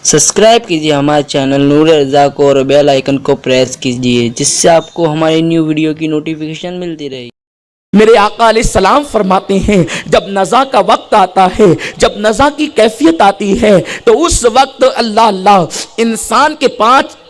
Subscribe कीजिए हमारे channel नूर रज़ा को और बेल आइकन को प्रेस कीजिए जिससे आपको हमारी न्यू वीडियो की नोटिफिकेशन मिलती रहे। मेरे आका अलैहिस्सलाम फरमाते हैं जब नज़ा का वक्त आता है, जब नज़ा की कैफियत आती है तो उस वक्त अल्लाह अल्लाह इंसान के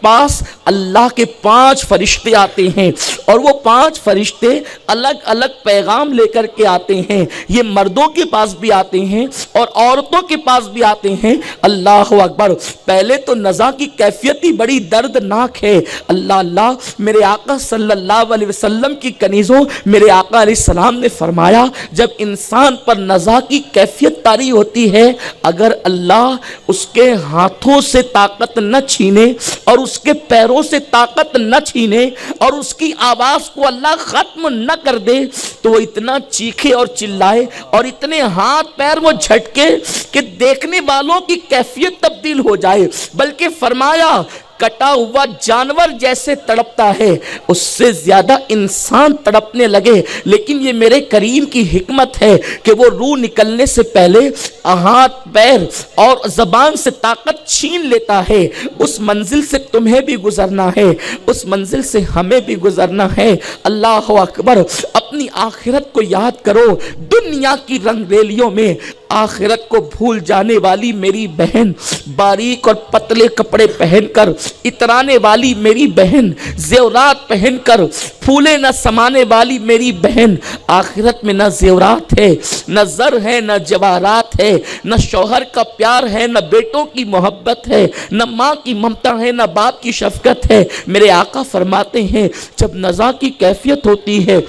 पास अल्लाह के 5 फरिश्ते आते हैं और वो 5 फरिश्ते अलग अलग पैगाम लेकर के आते हैं। ये मर्दों के पास भी आते हैं और औरतों के पास भी आते हैं। अल्लाह अकबर। पहले तो नज़ा की कैफियत ही बड़ी दर्दनाक है। अल्लाह अल्लाह। मेरे आका सल्लल्लाहु अलैहि वसल्लम की कनीज़ों मेरे आका सलाम ने फरमाया जब इंसान पर नज़ा की कैफियत तारी होती है, अगर अल्लाह उसके हाथों से ताकत न छीने और उसके पैरों से ताकत न छीने और उसकी आवाज़ को अल्लाह ख़त्म न कर दे तो वो इतना चीखे और चिल्लाए और इतने हाथ पैर वो झटके कि देखने वालों की कैफियत तब्दील हो जाए। बल्कि फरमाया कटा हुआ जानवर जैसे तड़पता है उससे ज्यादा इंसान तड़पने लगे। लेकिन ये मेरे करीम की हिकमत है कि वो रूह निकलने से पहले हाथ पैर और जबान से ताकत छीन लेता है। उस मंजिल से तुम्हें भी गुजरना है, उस मंजिल से हमें भी गुजरना है। अल्लाह अकबर। अपनी आखिरत को याद करो। दुनिया की रंगरेलियों में आखिरत को भूल जाने वाली मेरी बहन, बारीक और पतले कपड़े पहनकर इतराने वाली मेरी बहन, जेवरात पहनकर फूले न समाने वाली मेरी बहन, आखिरत में न जेवरात है, न ज़र है, न जवाहरात है, न शौहर का प्यार है, न बेटों की मोहब्बत है, न माँ की ममता है, न बाप की शफकत है। मेरे आका फरमाते हैं जब नज़ा की कैफियत होती है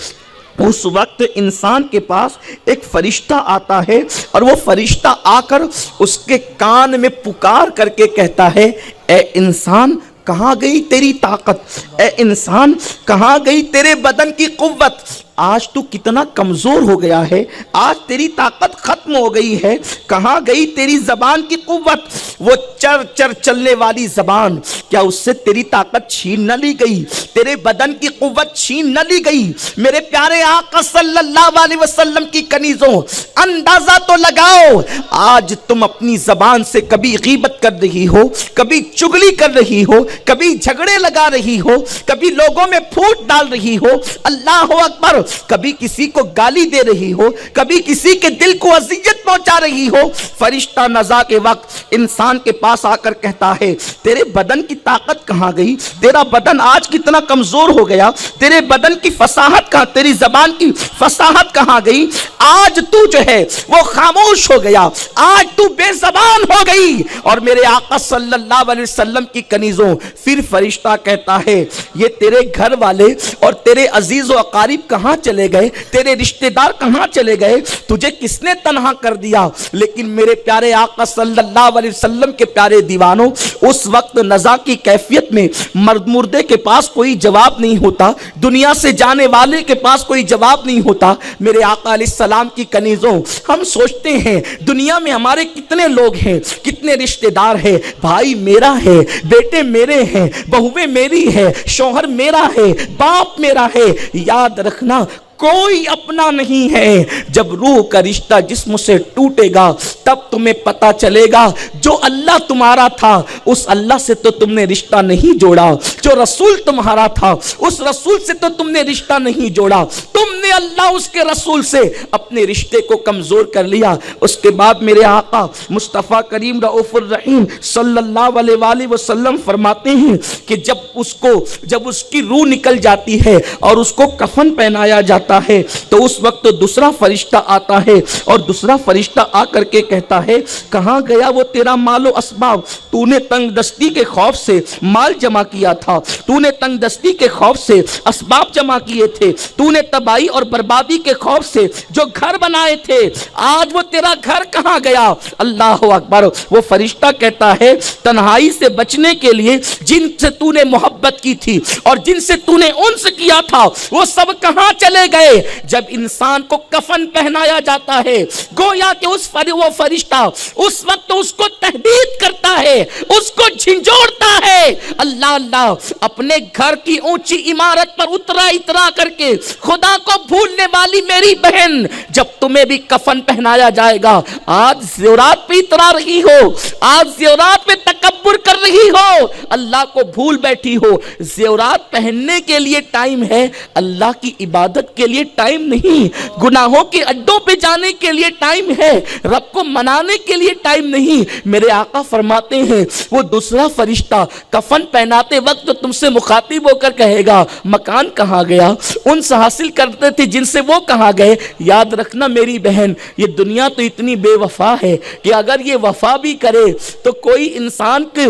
उस वक्त इंसान के पास एक फरिश्ता आता है और वो फरिश्ता आकर उसके कान में पुकार करके कहता है, ए इंसान कहाँ गई तेरी ताकत, ए इंसान कहाँ गई तेरे बदन की कुव्वत, आज तू कितना कमज़ोर हो गया है, आज तेरी ताकत ख़त्म हो गई है, कहाँ गई तेरी ज़बान की कुव्वत, वो चर चर चलने वाली ज़बान, क्या उससे तेरी ताकत छीन न ली गई, तेरे बदन की कुव्वत छीन न ली गई। मेरे प्यारे आका सल्लल्लाहु अलैहि वसल्लम की कनीज़ों अंदाज़ा तो लगाओ, आज तुम अपनी ज़बान से कभी गीबत कर रही हो, कभी चुगली कर रही हो, कभी झगड़े लगा रही हो, कभी लोगों में फूट डाल रही हो, अल्लाह अकबर, कभी किसी को गाली दे रही हो, कभी किसी के दिल को अज़ियत पहुंचा रही हो। फरिश्ता नज़ा के वक्त इंसान के पास आकर कहता है तेरे बदन की ताकत कहाँ गई, तेरा बदन आज कितना कमजोर हो गया, तेरे बदन की फसाहत कहाँ, तेरी जबान की फसाहत कहाँ गई, आज तू जो है वो खामोश हो गया, आज तू बेजबान हो गई। और मेरे आका सल्लल्लाहु अलैहि वसल्लम की कनीज़ों फिर फरिश्ता कहता है ये तेरे घर वाले और तेरे अजीज व अकारीब कहाँ चले गए, तेरे रिश्तेदार कहाँ चले गए, तुझे किसने तन्हा कर दिया। लेकिन मेरे प्यारे आका सल्लल्लाहु अलैहि वसल्लम के प्यारे दीवानों, उस वक्त नज़ा की कैफियत में मर्द मुर्दे के पास कोई जवाब नहीं होता, दुनिया से जाने वाले के पास कोई जवाब नहीं होता। मेरे आका अलैहिस्सलाम की कनीज़ों हम सोचते हैं दुनिया में हमारे कितने लोग हैं, कितने रिश्तेदार हैं, भाई मेरा है, बेटे मेरे हैं, बहुएं मेरी है, शौहर मेरा है, बाप मेरा है। याद रखना कोई अपना नहीं है। जब रूह का रिश्ता जिस्म से टूटेगा तब तुम्हें पता चलेगा जो अल्लाह तुम्हारा था उस अल्लाह से तो तुमने रिश्ता नहीं जोड़ा, जो रसूल तुम्हारा था उस रसूल से तो तुमने रिश्ता नहीं जोड़ा, तुमने अल्लाह उसके रसूल से अपने रिश्ते को कमजोर कर लिया। उसके बाद मेरे आका मुस्तफ़ा करीम रऊफ़ुर रहीम सल्लल्लाहु अलैहि वसल्लम फरमाते हैं कि जब उसकी रूह निकल जाती है और उसको कफन पहनाया जाता है तो उस वक्त दूसरा फरिश्ता आता है और दूसरा फरिश्ता आकर के कहता है कहाँ गया वो तेरा मालो असबाब, तूने तंग दस्ती के खौफ से माल जमा किया था, तूने तंग दस्ती के खौफ से असबाब जमा किए थे, तूने तबाही और बर्बादी के खौफ से जो घर बनाए थे, आज वो तेरा घर कहाँ गया। अल्लाह अकबर। वो फरिश्ता कहता है तन्हाई से बचने के लिए जिनसे तूने मोहब्बत की थी और जिनसे तूने उन्स किया था वो सब कहाँ चले गए। जब इंसान को कफन पहनाया जाता है गोया कि वो फरिश्ता उस वक्त उसको तहदीद करता है ہے اس کو جھنجھوڑتا ہے۔ اللہ اللہ، اپنے گھر کی اونچی عمارت پر اترا کر کے خدا کو بھولنے والی میری بہن، جب تمہیں بھی کفن پہنایا جائے گا، آج زیورات پہ اترا رہی ہو، آج زیورات پہ تکبر کر رہی ہو، اللہ کو بھول بیٹھی ہو۔ زیورات پہننے کے لیے ٹائم ہے، اللہ کی عبادت کے لیے ٹائم نہیں، گناہوں کے اڈوں پہ جانے کے لیے ٹائم ہے، رب کو منانے کے لیے ٹائم نہیں۔ میرے آقا فرماتے ہیں وہ دوسرا فرشتہ کفن پہناتے وقت تو تم سے مخاطب ہو کر کہے گا مکان کہاں گیا، ان سے حاصل کرتے تھے جن سے وہ کہاں گئے۔ یاد رکھنا میری بہن، یہ دنیا تو اتنی بے وفا ہے کہ اگر یہ وفا بھی کرے تو کوئی انسان کی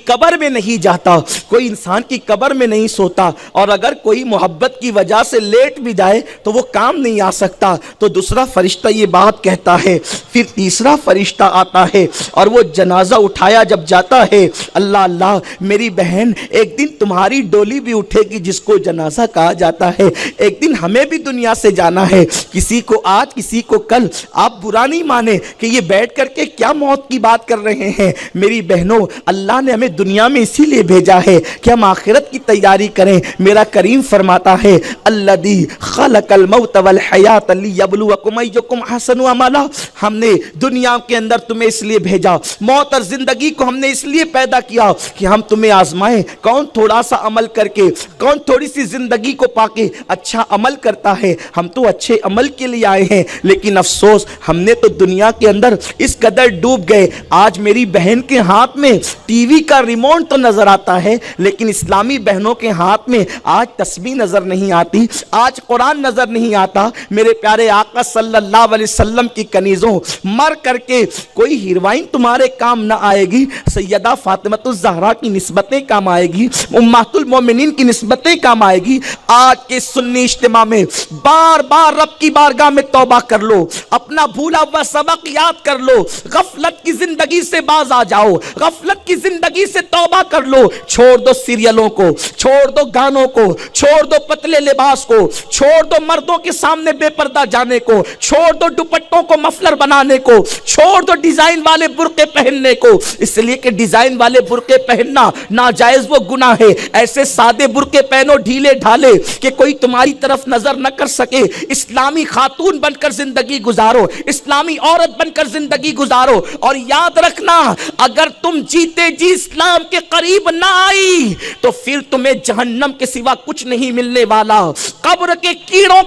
قبر میں نہیں جاتا، کوئی انسان کی قبر میں نہیں سوتا، اور اگر کوئی محبت کی وجہ سے لیٹ بھی جائے تو وہ کام نہیں آ سکتا۔ تو دوسرا فرشتہ یہ بات کہتا ہے، پھر تیسرا فرشتہ آتا ہے اور وہ جنازہ اٹھایا جب جاتا ہے، اللہ اللہ میری بہن، ایک دن تمہاری ڈولی بھی اٹھے گی جس کو جنازہ کہا جاتا ہے، ایک دن ہمیں بھی دنیا سے جانا ہے، کسی کو آج کسی کو کل۔ آپ برا نہیں مانے کہ یہ بیٹھ کر کے کیا موت کی بات کر رہے ہیں، میری بہنوں اللہ نے ہمیں دنیا میں اسی لیے بھیجا ہے کہ ہم آخرت کی تیاری کریں۔ میرا کریم فرماتا ہے الذی خلق الموت والحیات لیبلوکم ایکم احسن عملا، ہم نے دنیا کے اندر تمہیں اس لیے بھیجا، موت اور زندگی کو ہم نے اس لیے پیدا کیا کہ ہم تمہیں آزمائیں، کون تھوڑا سا عمل کر کے، کون تھوڑی سی زندگی کو پا کے اچھا عمل کرتا ہے۔ ہم تو اچھے عمل کے لیے آئے ہیں، لیکن افسوس ہم نے تو دنیا کے اندر اس قدر ڈوب گئے۔ آج میری بہن کے ہاتھ میں ٹی وی کا ریموٹ تو نظر آتا ہے، لیکن اسلامی بہنوں کے ہاتھ میں آج تسبیح نظر نہیں آتی، آج قرآن نظر نہیں آتا۔ میرے پیارے آقا صلی اللہ علیہ وسلم کی کنیزوں، مر کر کے کوئی ہیروائن تمہارے کام نہ آئے گی، سیدہ فاطمہ الزہرا کی نسبتیں کام آئے گی، امہات المومنین کی نسبتیں کام آئے گی۔ آج کے سنی اجتماع میں بار بار رب کی بارگاہ میں توبہ کر لو، اپنا بھولا ہوا سبق یاد کر لو، غفلت کی زندگی سے باز آ جاؤ، غفلت کی زندگی سے توبہ کر لو، چھوڑ دو سیریلوں کو، چھوڑ دو گانوں کو، چھوڑ دو پتلے لباس کو، چھوڑ دو مردوں کے سامنے بے پردہ جانے کو، چھوڑ دو دوپٹوں کو مفلر بنانے کو، چھوڑ دو ڈیزائن والے برقعے پہننے کو، اس لیے کہ ڈیزائن والے برقعے پہننا ناجائز وہ گناہ ہے۔ ایسے سادے برقعے پہنو ڈھیلے ڈھالے کہ کوئی تمہاری طرف نظر نہ کر سکے، اسلامی خاتون بن کر زندگی گزارو، اسلامی عورت بن کر زندگی گزارو، اور یاد رکھنا اگر تم جیتے جی اسلام کے قریب نہ آئی تو پھر تمہیں جہنم کے سوا کچھ نہیں ملنے والا، قبر کے کیڑوں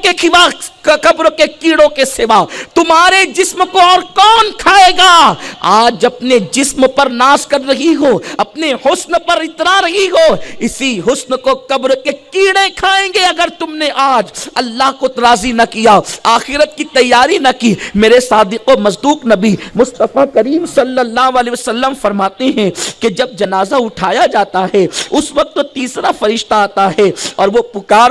کے سوا تمہارے جسم کو اور کون کھائے گا؟ آج اپنے جسم پر ناز کر رہی ہو، اپنے حسن پر اترا رہی ہو، اسی حسن کو قبر کے کیڑے کھائیں گے اگر تم نے آج اللہ کو راضی نہ کیا، آخرت کی تیاری نہ کی۔ میرے صادق و مصدوق نبی مصطفیٰ کریم صلی اللہ علیہ وسلم فرماتے ہیں کہ جب جنازہ اٹھایا جاتا ہے اس وقت تو تیسرا فرشتہ آتا ہے اور وہ پکار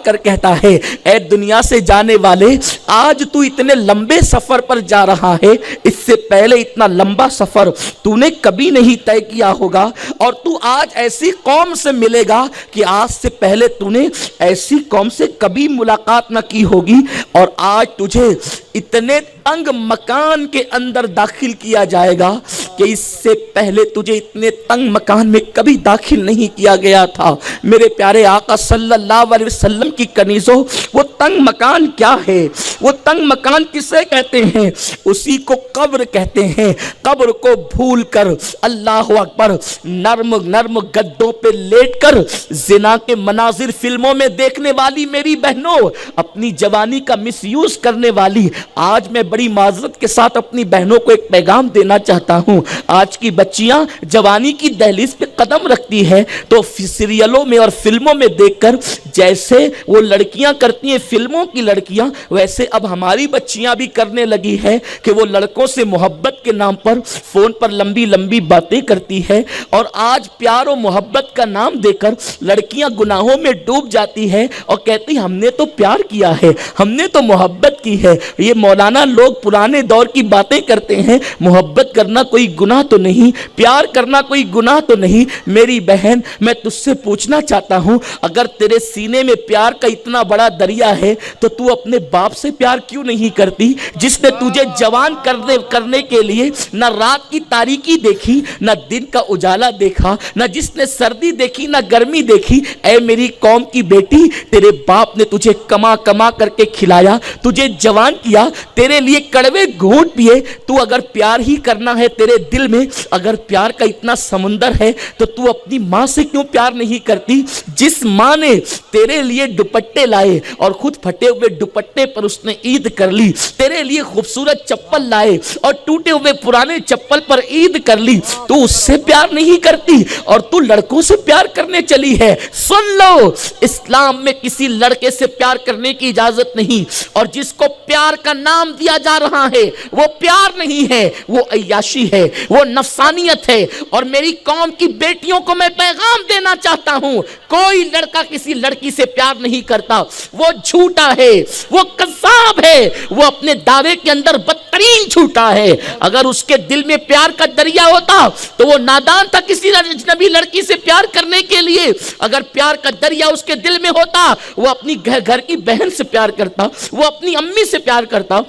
کر کہتا ہے اے دنیا سے جانے والے، آج تو اتنے لمبے سفر پر جا رہا ہے، اس سے پہلے اتنا لمبا سفر تو نے کبھی نہیں طے کیا ہوگا، اور تو آج ایسی قوم سے ملے گا کہ آج سے پہلے تو نے ایسی قوم سے کبھی ملاقات نہ کی ہوگی، اور آج تجھے اتنے تنگ مکان کے اندر داخل کیا جائے گا کہ اس سے پہلے تجھے اتنے تنگ مکان میں کبھی داخل نہیں کیا گیا تھا۔ میرے پیارے آقا صلی اللہ علیہ وسلم کی کنیزوں، وہ تنگ مکان کیا ہے؟ وہ تنگ مکان کسے کہتے ہیں؟ اسی کو قبر کہتے ہیں۔ قبر کو بھول کر اللہ اکبر نرم گدوں پہ لیٹ کر زنا کے مناظر فلموں میں دیکھنے والی میری بہنوں، اپنی جوانی کا مس یوز کرنے والی، آج میں بڑی معذرت کے ساتھ اپنی بہنوں کو ایک پیغام دینا چاہتا ہوں۔ آج کی بچیاں جوانی کی دہلیز پہ قدم رکھتی ہے تو سیریلوں میں اور فلموں میں دیکھ کر جیسے وہ لڑکیاں کرتی ہیں فلموں کی لڑکیاں، ویسے اب ہماری بچیاں بھی کرنے لگی ہے کہ وہ لڑکوں سے محبت کے نام پر فون پر لمبی باتیں کرتی ہے، اور آج پیار و محبت کا نام دے کر لڑکیاں گناہوں میں ڈوب جاتی ہے اور کہتی ہم نے تو پیار کیا ہے، ہم نے تو محبت کی ہے۔ یہ مولانا لوگ پرانے دور کی باتیں کرتے ہیں، محبت کرنا کوئی گناہ تو نہیں، پیار کرنا کوئی گناہ تو نہیں، मेरी बहन, मैं तुझसे पूछना चाहता हूं, अगर तेरे सीने में प्यार का इतना बड़ा दरिया है तो तू अपने बाप से प्यार क्यों नहीं करती, जिसने तुझे जवान करने के लिए न रात की तारीकी देखी, न दिन का उजाला देखा, न जिसने सर्दी देखी न गर्मी देखी। ऐ मेरी कौम की बेटी, तेरे बाप ने तुझे कमा कमा करके खिलाया, तुझे जवान किया, तेरे लिए कड़वे घूंट पिए। तू अगर प्यार ही करना है, तेरे दिल में अगर प्यार का इतना समुंदर है, तो तू अपनी माँ से क्यों प्यार नहीं करती, जिस माँ ने तेरे लिए दुपट्टे लाए और खुद फटे हुए दुपट्टे पर उसने ईद कर ली, तेरे लिए खूबसूरत चप्पल लाए और टूटे हुए पुराने चप्पल पर ईद कर ली। तू उससे प्यार नहीं करती और तू लड़कों से प्यार करने चली है। सुन लो, इस्लाम में किसी लड़के से प्यार करने की इजाजत नहीं, और जिसको प्यार का नाम दिया जा रहा है वो प्यार नहीं है, वो अय्याशी है, वो नफसानियत है। और मेरी कौम की बेटियों को मैं पैगाम देना चाहता हूं, कोई लड़का किसी लड़की से प्यार नहीं करता, वो झूठा है, वो कज़्ज़ाब है, वो अपने दावे के अंदर बदतरीन झूठा है। अगर उसके दिल में प्यार का दरिया होता तो वो नादान था किसी अजनबी लड़की से प्यार करने के लिए। अगर प्यार का दरिया उसके दिल में होता, वो अपनी घर की बहन से प्यार करता, वो अपनी अम्मी से प्यार करता,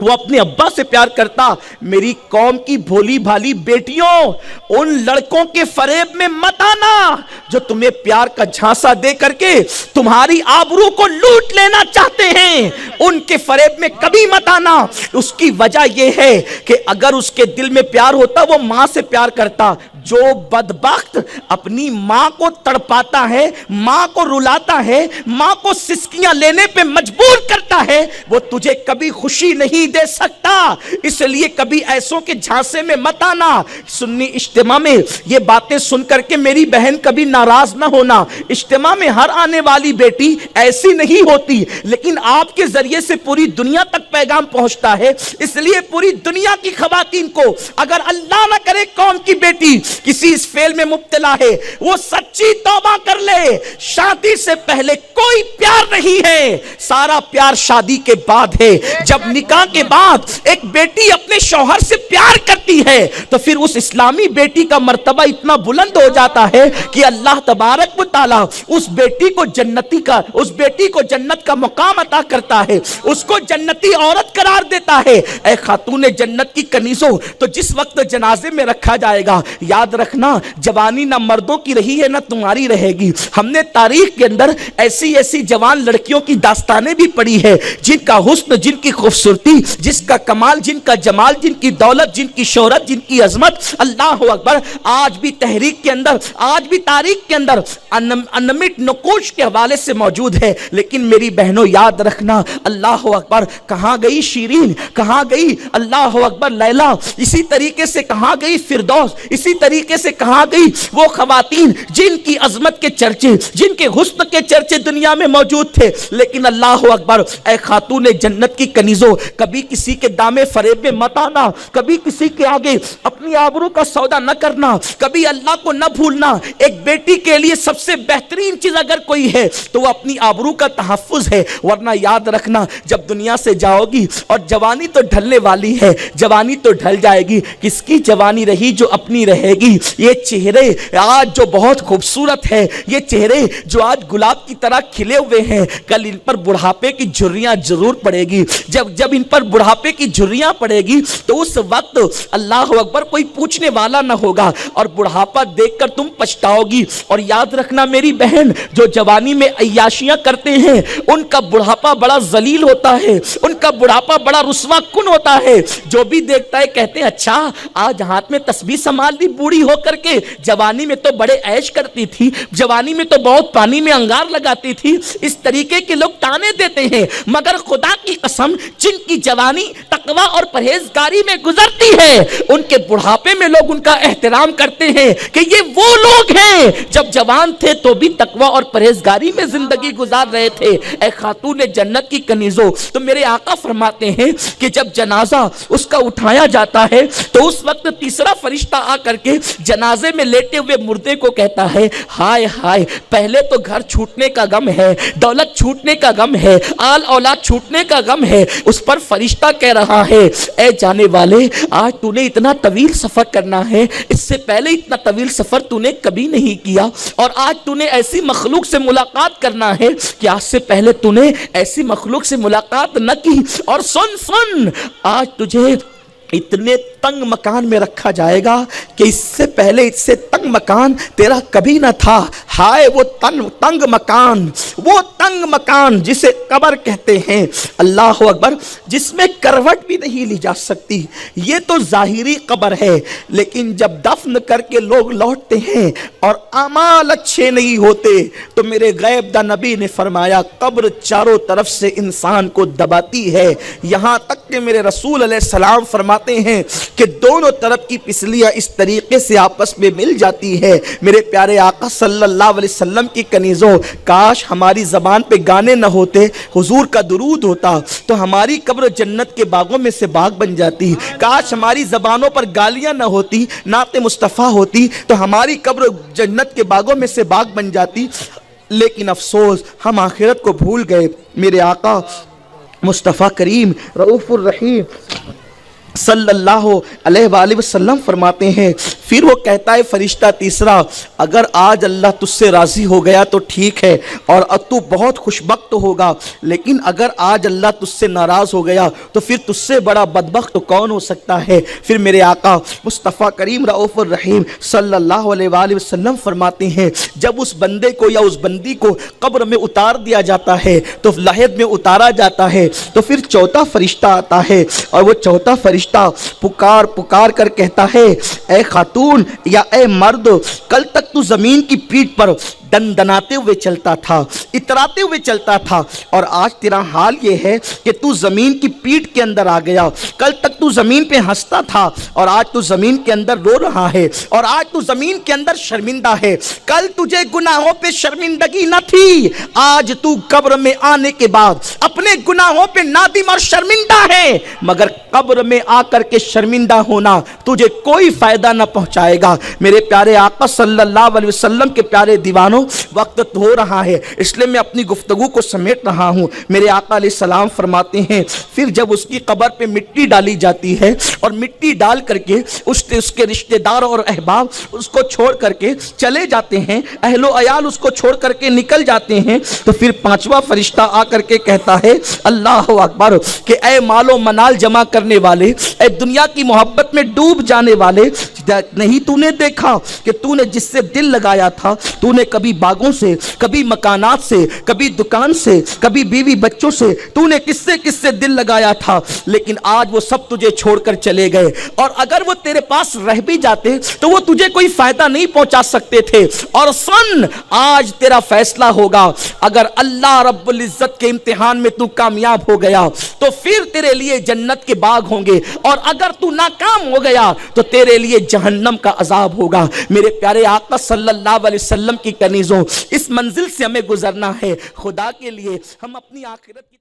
वो अपने अब्बा से प्यार करता। मेरी कौम की भोली भाली बेटियों, उन लड़कों के फरेब में मत आना जो तुम्हें प्यार का झांसा दे करके तुम्हारी आबरू को लूट लेना चाहते हैं। उनके फरेब में कभी मत आना। उसकी वजह यह है कि अगर उसके दिल में प्यार होता, वो माँ से प्यार करता। जो बदबख्त अपनी माँ को तड़पाता है, माँ को रुलाता है, माँ को सिसकियां लेने पे मजबूर करता है, वो तुझे कभी खुशी नहीं दे सकता। इसलिए कभी ऐसों के झांसे में मत आना। सुन्नी इज्तिमा में ये बातें सुन करके मेरी बहन कभी नाराज ना होना। इज्तिमा में हर आने वाली बेटी ऐसी नहीं होती, लेकिन आपके जरिए से पूरी दुनिया तक पैगाम पहुंचता है। इसलिए पूरी दुनिया की खवातीन को, अगर अल्लाह ना करे कौम की बेटी किसी इस फेल में मुब्तला है, वो सच्ची तौबा कर ले। शादी से पहले कोई प्यार नहीं है, सारा प्यार शादी के बाद है। जब निकाह के बाद एक बेटी अपने शौहर से प्यार करती है तो फिर उस इस्लामी बेटी का मर्तबा इतना बुलंद हो जाता है कि अल्लाह तबारक व तआला उस बेटी को जन्नत का मुकाम अता करता है, उसको जन्नती औरत करार देता है। ऐ खातून जन्नत की कनीज़ों, तो जिस वक्त जनाजे में रखा जाएगा, याद रखना जवानी ना मर्दों की रही है ना तुम्हारी रहेगी। हमने तारीख के अंदर ऐसी ऐसी जवान लड़कियों की दास्तानें भी पढ़ी है, जिनका हुस्न, जिनकी खूबसूरती, जिसका कमाल, जिनका जमाल, जिनकी दौलत, जिनकी शोहरत, जिनकी अजमत, अल्लाह अकबर, आज भी तहरीक के अंदर, आज भी तारीख के अंदर अनमिट नकोश के हवाले से मौजूद है। लेकिन मेरी बहनों याद रखना, अल्लाह अकबर, कहाँ गई शीरीन, कहाँ गई अल्लाह अकबर लैला, इसी तरीके से कहाँ गई फिरदौस, इसी तरीके से कहाँ गई वो खवातीन जिनकी अजमत के चर्चे, जिनके हुस्न के चर्चे दुनिया में मौजूद थे। लेकिन अल्लाह अकबर, ऐ खातून जन्नत की कनीज़ों, कभी किसी के दामे फरेब में मत आना, कभी किसी के आगे अपनी आबरू का सौदा न करना, कभी अल्लाह को न भूलना। एक बेटी के लिए सबसे बेहतरीन चीज अगर कोई है तो वो अपनी आबरू का तहफ्फुज है। वरना याद रखना, जब दुनिया से जाओगी, और जवानी तो ढलने वाली है, जवानी तो ढल जाएगी, किसकी जवानी रही जो अपनी रहेगी। ये चेहरे आज जो बहुत खूबसूरत है, ये चेहरे जो आज गुलाब की तरह खिले हुए हैं, कल इन पर बुढ़ापे की झुर्रियां जरूर पड़ेगी। जब इन पर बुढ़ापे की झुर्रियां पड़ेगी तो उस वक्त अल्लाह अकबर कोई पूछने वाला ना होगा, और बुढ़ापा देखकर तुम पछताओगी। और याद रखना मेरी बहन, जो जवानी में अय्याशियां करते हैं, उनका बुढ़ापा बड़ा जलील होता है, उनका बुढ़ापा बड़ा रुस्वा कुन होता है। जो भी देखता है कहते हैं अच्छा आज हाथ में तस्बीह संभाल ली बूढ़ी होकर के, जवानी में तो बड़े ऐश करती थी, जवानी में तो बहुत पानी में अंगार लगाती थी। इस तरीके के लोग ताने देते हैं, मगर खुदा की कसम, जिनकी जवानी तकवा और परहेजगारी में गुजरती है, उनके बुढ़ापे में लोग उनका एहतराम करते हैं कि ये वो लोग हैं जब जवान थे तो भी तकवा और परहेजगारी में जिंदगी गुजार रहे थे। ऐ खातून जन्नत की कनीज़ों, तो मेरे आका फरमाते हैं कि जब जनाजा उसका उठाया जाता है तो उस वक्त तीसरा फरिश्ता आकर के जनाजे में लेटे हुए मुर्दे को कहता है, हाय हाय, पहले तो घर छूटने का गम है, दौलत छूटने का गम है, आल औलाद छूटने का गम है। उस पर फरिश्ता कह रहा है, ए जाने वाले, आज तूने इतना तवील सफर करना है, इससे पहले इतना तवील सफर तूने कभी नहीं किया, और आज तूने ऐसी मखलूक से मुलाकात करना है कि आज से पहले तूने ऐसी मखलूक से मुलाकात न की। और सुन, आज तुझे इतने तंग मकान में रखा जाएगा कि इससे पहले इससे तंग मकान तेरा कभी न था। हाय वो तंग मकान जिसे कब्र कहते हैं, अल्लाह अकबर, जिसमें करवट भी नहीं ली जा सकती। ये तो जाहिरी कब्र है, लेकिन जब दफन करके लोग लौटते हैं और अमाल अच्छे नहीं होते तो मेरे गैब दा नबी ने फरमाया, कब्र चारों तरफ से इंसान को दबाती है, यहाँ तक कि मेरे रसूल अलैहिस्सलाम फरमाते हैं कि दोनों तरफ की पिसलियां इस तरीके से आपस में मिल जाती है। मेरे प्यारे आका सल्लल्लाहु अलैहि वसल्लम की कनीज़ों, काश हमारी ज़बान पे गाने न होते, हुजूर का दुरूद होता तो हमारी कब्र जन्नत के बागों में से बाग बन जाती। काश हमारी ज़बानों पर गालियां न होती, नाते मुस्तफ़ा होती तो हमारी कब्र जन्नत के बागों में से बाग बन जाती। लेकिन अफसोस, हम आखिरत को भूल गए। मेरे आका मुस्तफ़ा करीम रऊफ़ुर रहीम सल्लल्लाहु अलैहि वसल्लम फरमाते हैं, फिर वो कहता है फरिश्ता तीसरा, अगर आज अल्लाह तुझसे राज़ी हो गया तो ठीक है और तू बहुत खुशबख्त होगा, लेकिन अगर आज अल्लाह तुझसे नाराज़ हो गया तो फिर तुझसे बड़ा बदबख्त तो कौन हो सकता है। फिर मेरे आका मुस्तफ़ा करीम रऊफ़ुर रहीम सल्लल्लाहु अलैहि वसल्लम फरमाते हैं, जब उस बंदे को या उस बंदी को कब्र में उतार दिया जाता है, तो लहद में उतारा जाता है, तो फिर चौथा फरिश्ता आता है और वो चौथा फरिश्ता पुकार कर कहता है, ए खातून या ए मर्द, कल तक तू जमीन की पीठ पर दनदनाते हुए चलता था, इतराते हुए चलता था, और आज तेरा हाल ये है कि तू जमीन की पीठ के अंदर आ गया। कल तक तू जमीन पे हंसता था और आज तू जमीन के अंदर रो रहा है, और आज तू जमीन के अंदर शर्मिंदा है। कल तुझे गुनाहों पे शर्मिंदगी न थी, आज तू कब्र में आने के बाद अपने गुनाहों पे नादिम और शर्मिंदा है, मगर कब्र में आकर के शर्मिंदा होना तुझे कोई फायदा न पहुंचाएगा। मेरे प्यारे आका सल्लल्लाहु अलैहि वसल्लम के प्यारे दीवानों, वक्त हो रहा है इसलिए मैं अपनी गुफ्तगू को समेट रहा हूं। मेरे आका अलैहिस्सलाम फरमाते हैं, फिर जब उसकी कब्र पे मिट्टी डाली जाती है और मिट्टी डाल करके उसके रिश्तेदार और अहबाब उसको छोड़ करके चले जाते हैं, अहलो अयाल उसको छोड़ करके निकल जाते हैं, तो फिर पांचवा फरिश्ता आकर के कहता है, अल्लाह अकबर, कि ए मालो मनाल जमा करने वाले, ए दुनिया की मोहब्बत में डूब जाने वाले, नहीं तूने देखा कि तूने जिससे दिल लगाया था, तूने कभी बागों से, कभी मकानात से, कभी दुकान से, कभी बीवी बच्चों से, तूने किससे किससे दिल लगाया था, लेकिन आज वो सब तुझे छोड़कर चले गए, और अगर वो तेरे पास रह भी जाते तो वो तुझे कोई फायदा नहीं पहुंचा सकते थे। और सुन, आज तेरा फैसला होगा, अगर अल्लाह रब्बुल इज्जत के इम्तिहान में तू कामयाब हो गया तो फिर तेरे लिए जन्नत के बाग होंगे, और अगर तू नाकाम हो गया तो तेरे लिए जहन्नम का अजाब होगा। मेरे प्यारे आका सल्लल्लाहु अलैहि वसल्लम की कनीज़ों, इस मंजिल से हमें गुजरना है। खुदा के लिए हम अपनी आखिरत की